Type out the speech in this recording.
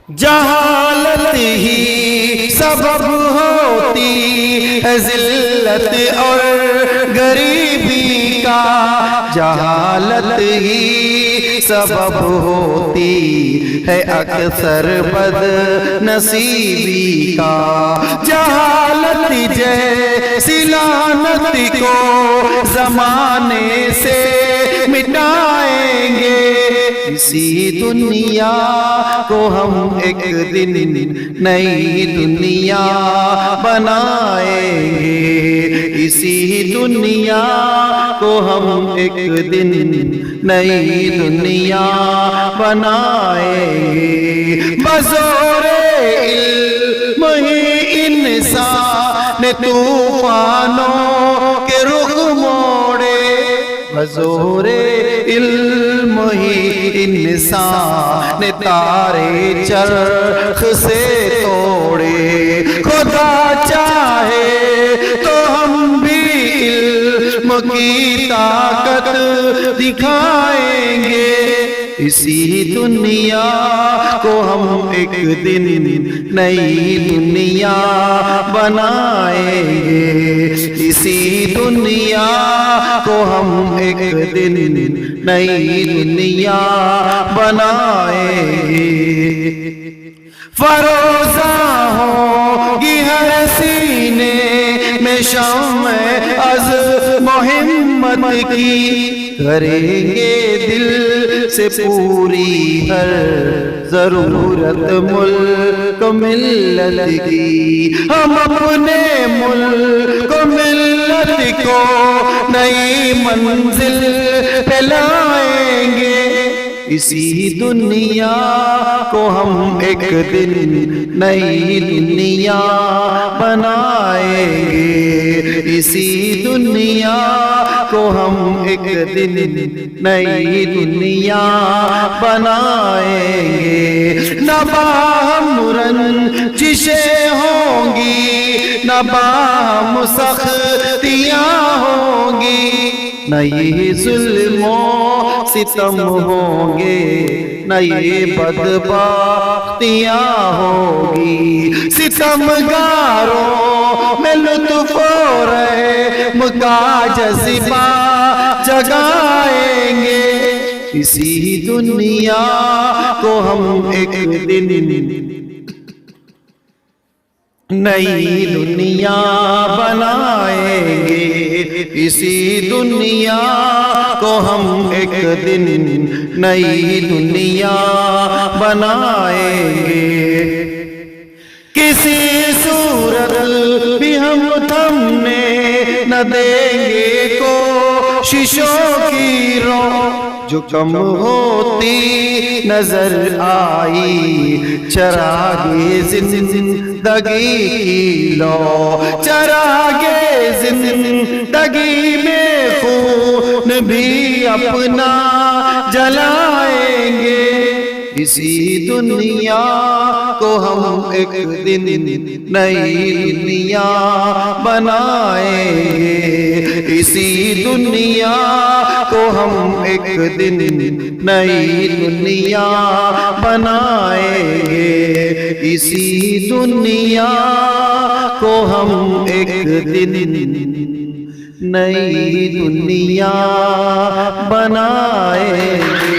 جہالت ہی سبب ہوتی ہے ذلت اور غریبی کا، جہالت ہی سبب ہوتی ہے اکثر بد نصیبی کا، جہالت جیسی لعنت کو زمانے سے مٹائیں گے، اسی دنیا کو ہم ایک دن نئی دنیا بنائیں گے، اسی دنیا کو ہم ایک دن نئی دنیا بنائیں گے، بزور علم ہی انسان نے طوفانوں کے رخ موڑے، بزور علم ہی انسان نے تارے چرخ سے توڑے، خدا چاہے تو ہم بھی علم کی طاقت دکھائیں گے، اسی دنیا کو ہم ایک دن نئی دنیا بنائیں گے، اسی دنیا کو ہم ایک دن نئی دنیا بنائیں گے، فروزہ ہوگی ہر سینے میں شمع از محمد کی، کریں گے دل سے پوری ہر ضرورت ملک ملت کی، ہم اپنے ملک ملت کو نئی منزل پہ لائیں گے، اسی دنیا کو ہم ایک دن نئی دنیا بنائیں گے، اسی دنیا کو ہم ایک دن نئی دنیا بنائیں گے، نہ باہم رنجشیں ہوں گی، نہ باہم سختیاں ہوں گی، نہ یہ ظلم و ستم ہوں گے، نہ یہ بدبختیاں ہوگی، ستمگاروں میں لطف و رحم کا جذبہ جگائیں گے، اسی دنیا کو ہم ایک دن نئی دنیا بنائیں گے، اسی دنیا کو ہم ایک دن نئی دنیا بنائیں گے، کسی صورت بھی ہم تھمنے نہ دیں گے کوششوں کی رو، جو کم ہوتی نظر آئی چراغ زندگی کی لو، چراغ زندگی میں خون بھی اپنا جلائیں گے، اسی دنیا کو ہم ایک دن نئی دنیا بنائیں گے، اسی دنیا کو ہم ایک دن نئی دنیا بنائیں گے، اسی دنیا کو ہم ایک دن نئی دنیا بنائیں گے۔